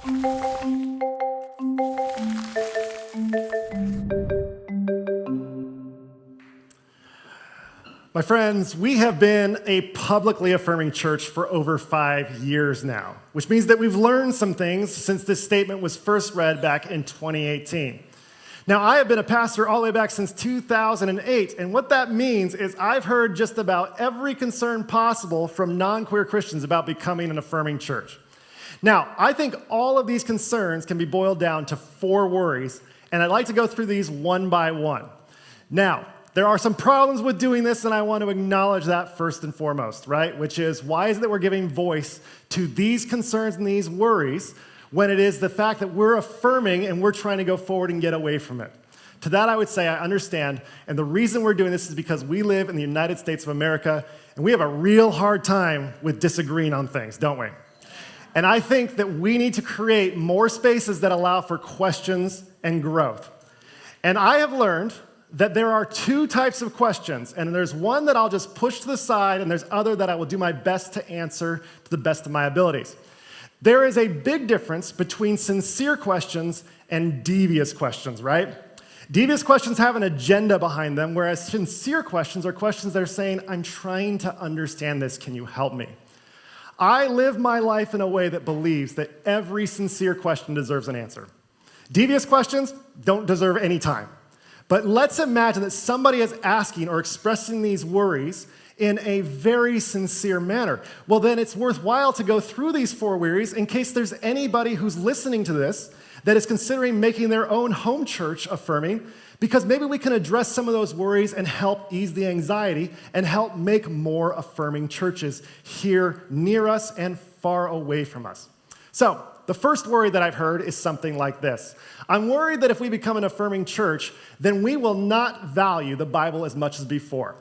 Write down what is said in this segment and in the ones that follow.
My friends, we have been a publicly affirming church for over 5 years now, which means that we've learned some things since this statement was first read back in 2018. Now, I have been a pastor all the way back since 2008, and what that means is I've heard just about every concern possible from non-queer Christians about becoming an affirming church. Now, I think all of these concerns can be boiled down to 4 worries, and I'd like to go through these one by one. Now, there are some problems with doing this, and I want to acknowledge that first and foremost, right? Which is, why is it that we're giving voice to these concerns and these worries when it is the fact that we're affirming and we're trying to go forward and get away from it? To that, I would say I understand, and the reason we're doing this is because we live in the United States of America, and we have a real hard time with disagreeing on things, don't we? And I think that we need to create more spaces that allow for questions and growth. And I have learned that there are 2 types of questions, and there's one that I'll just push to the side, and there's other that I will do my best to answer to the best of my abilities. There is a big difference between sincere questions and devious questions, right? Devious questions have an agenda behind them, whereas sincere questions are questions that are saying, I'm trying to understand this, can you help me? I live my life in a way that believes that every sincere question deserves an answer. Devious questions don't deserve any time. But let's imagine that somebody is asking or expressing these worries in a very sincere manner. Well, then it's worthwhile to go through these 4 worries in case there's anybody who's listening to this that is considering making their own home church affirming, because maybe we can address some of those worries and help ease the anxiety and help make more affirming churches here near us and far away from us. So, the first worry that I've heard is something like this. I'm worried that if we become an affirming church, then we will not value the Bible as much as before.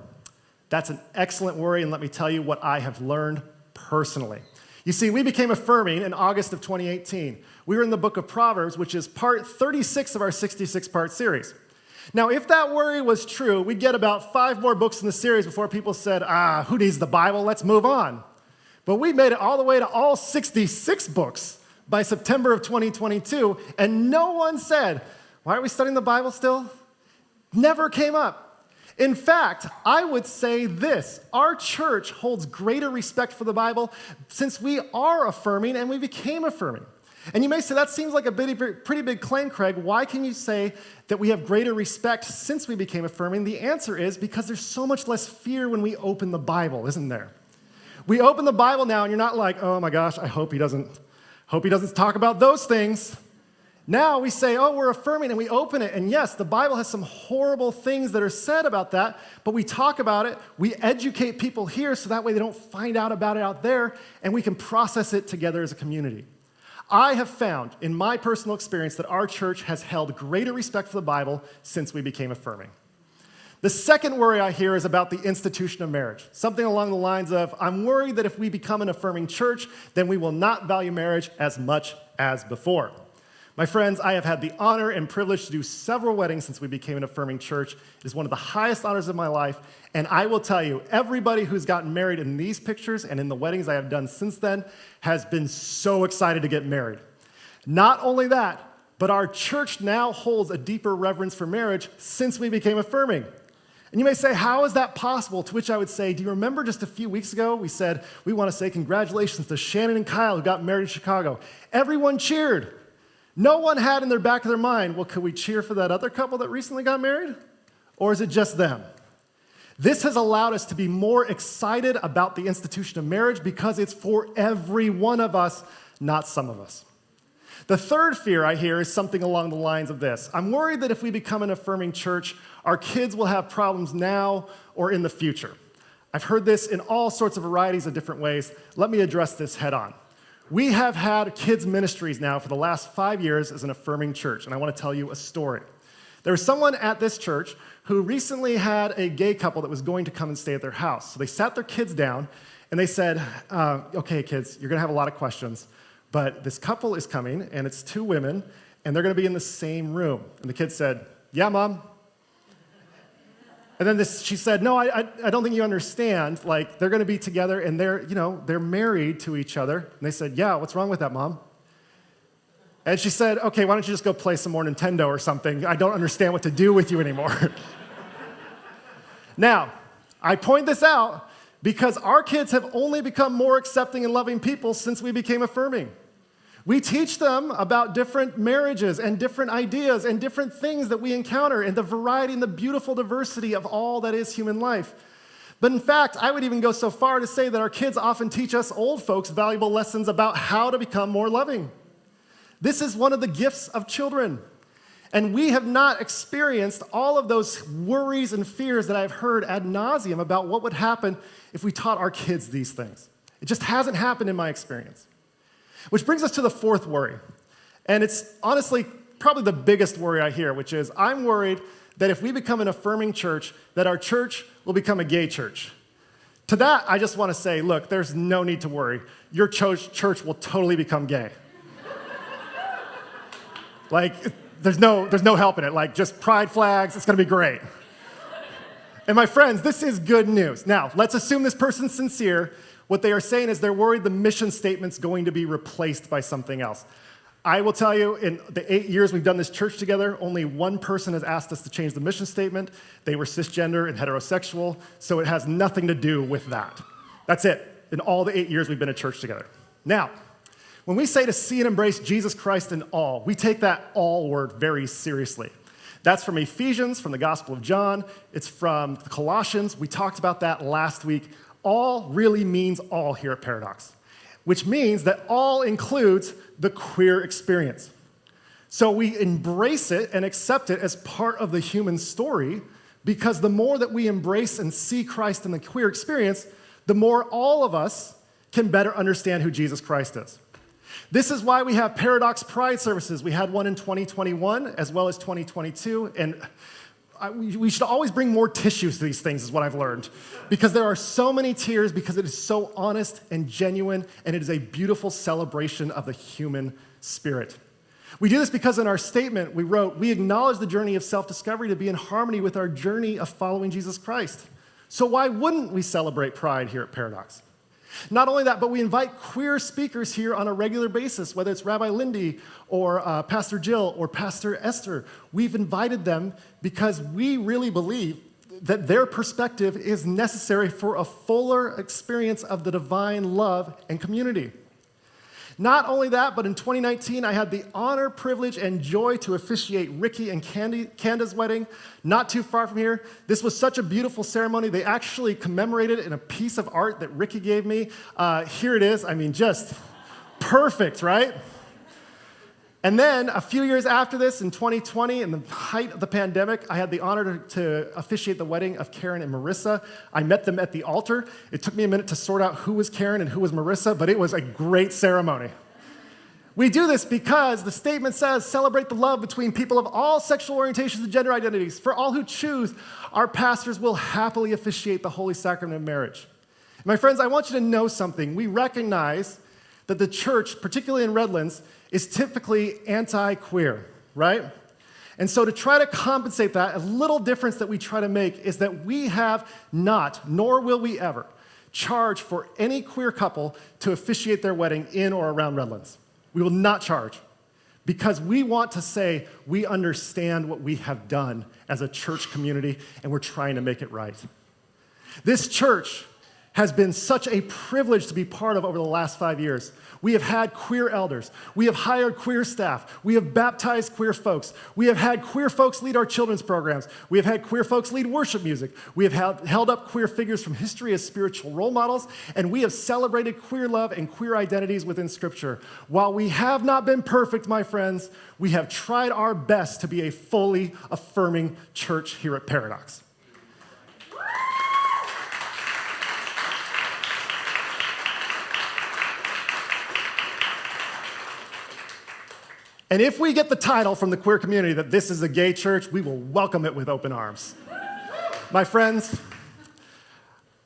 That's an excellent worry, and let me tell you what I have learned personally. You see, we became affirming in August of 2018. We were in the book of Proverbs, which is part 36 of our 66-part series. Now, if that worry was true, we'd get about 5 more books in the series before people said, who needs the Bible? Let's move on. But we made it all the way to all 66 books by September of 2022, and no one said, why are we studying the Bible still? Never came up. In fact, I would say this: our church holds greater respect for the Bible since we are affirming and we became affirming. And you may say, that seems like a pretty big claim, Craig. Why can you say that we have greater respect since we became affirming? The answer is because there's so much less fear when we open the Bible, isn't there? We open the Bible now and you're not like, oh my gosh, I hope he doesn't talk about those things. Now we say, we're affirming, and we open it, and yes, the Bible has some horrible things that are said about that, but we talk about it, we educate people here so that way they don't find out about it out there, and we can process it together as a community. I have found, in my personal experience, that our church has held greater respect for the Bible since we became affirming. The second worry I hear is about the institution of marriage, something along the lines of, I'm worried that if we become an affirming church, then we will not value marriage as much as before. My friends, I have had the honor and privilege to do several weddings since we became an affirming church. It is one of the highest honors of my life, and I will tell you, everybody who's gotten married in these pictures and in the weddings I have done since then has been so excited to get married. Not only that, but our church now holds a deeper reverence for marriage since we became affirming. And you may say, how is that possible? To which I would say, do you remember just a few weeks ago we said, we want to say congratulations to Shannon and Kyle who got married in Chicago. Everyone cheered. No one had in their back of their mind, well, could we cheer for that other couple that recently got married? Or is it just them? This has allowed us to be more excited about the institution of marriage because it's for every one of us, not some of us. The third fear I hear is something along the lines of this. I'm worried that if we become an affirming church, our kids will have problems now or in the future. I've heard this in all sorts of varieties of different ways. Let me address this head on. We have had kids' ministries now for the last 5 years as an affirming church, and I want to tell you a story. There was someone at this church who recently had a gay couple that was going to come and stay at their house. So they sat their kids down, and they said, okay, kids, you're going to have a lot of questions, but this couple is coming, and it's 2 women, and they're going to be in the same room. And the kids said, yeah, Mom. And then she said, no, I don't think you understand. Like, they're going to be together, and they're married to each other. And they said, yeah, what's wrong with that, Mom? And she said, okay, why don't you just go play some more Nintendo or something? I don't understand what to do with you anymore. Now, I point this out because our kids have only become more accepting and loving people since we became Affirming. We teach them about different marriages and different ideas and different things that we encounter and the variety and the beautiful diversity of all that is human life. But in fact, I would even go so far to say that our kids often teach us old folks valuable lessons about how to become more loving. This is one of the gifts of children. And we have not experienced all of those worries and fears that I've heard ad nauseum about what would happen if we taught our kids these things. It just hasn't happened in my experience. Which brings us to the fourth worry. And it's honestly probably the biggest worry I hear, which is I'm worried that if we become an affirming church, that our church will become a gay church. To that, I just want to say, look, there's no need to worry. Your church will totally become gay. Like, there's no help in it. Like, just pride flags, it's going to be great. And my friends, this is good news. Now, let's assume this person's sincere. What they are saying is they're worried the mission statement's going to be replaced by something else. I will tell you, in the 8 years we've done this church together, only one person has asked us to change the mission statement. They were cisgender and heterosexual, so it has nothing to do with that. That's it, in all the 8 years we've been a church together. Now, when we say to see and embrace Jesus Christ in all, we take that all word very seriously. That's from Ephesians, from the Gospel of John. It's from Colossians. We talked about that last week. All really means all here at Paradox, which means that all includes the queer experience. So we embrace it and accept it as part of the human story because the more that we embrace and see Christ in the queer experience, the more all of us can better understand who Jesus Christ is. This is why we have Paradox Pride services. We had one in 2021 as well as 2022, and we should always bring more tissues to these things, is what I've learned, because there are so many tears, because it is so honest and genuine, and it is a beautiful celebration of the human spirit. We do this because in our statement we wrote, we acknowledge the journey of self-discovery to be in harmony with our journey of following Jesus Christ. So why wouldn't we celebrate pride here at Paradox? Not only that, but we invite queer speakers here on a regular basis, whether it's Rabbi Lindy or Pastor Jill or Pastor Esther. We've invited them because we really believe that their perspective is necessary for a fuller experience of the divine love and community. Not only that, but in 2019, I had the honor, privilege, and joy to officiate Ricky and Canda's wedding, not too far from here. This was such a beautiful ceremony. They actually commemorated it in a piece of art that Ricky gave me. Here it is. I mean, just perfect, right? And then a few years after this, in 2020, in the height of the pandemic, I had the honor to officiate the wedding of Karen and Marissa. I met them at the altar. It took me a minute to sort out who was Karen and who was Marissa, but it was a great ceremony. We do this because the statement says, celebrate the love between people of all sexual orientations and gender identities. For all who choose, our pastors will happily officiate the holy sacrament of marriage. My friends, I want you to know something. We recognize that the church, particularly in Redlands, is typically anti-queer, right? And so to try to compensate that, a little difference that we try to make is that we have not, nor will we ever, charge for any queer couple to officiate their wedding in or around Redlands. We will not charge because we want to say we understand what we have done as a church community and we're trying to make it right. This church has been such a privilege to be part of over the last 5 years. We have had queer elders. We have hired queer staff. We have baptized queer folks. We have had queer folks lead our children's programs. We have had queer folks lead worship music. We have held up queer figures from history as spiritual role models, and we have celebrated queer love and queer identities within Scripture. While we have not been perfect, my friends, we have tried our best to be a fully affirming church here at Paradox. And if we get the title from the queer community that this is a gay church, we will welcome it with open arms. My friends,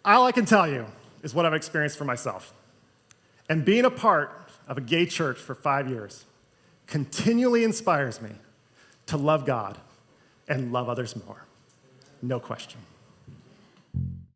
all I can tell you is what I've experienced for myself. And being a part of a gay church for 5 years continually inspires me to love God and love others more. No question.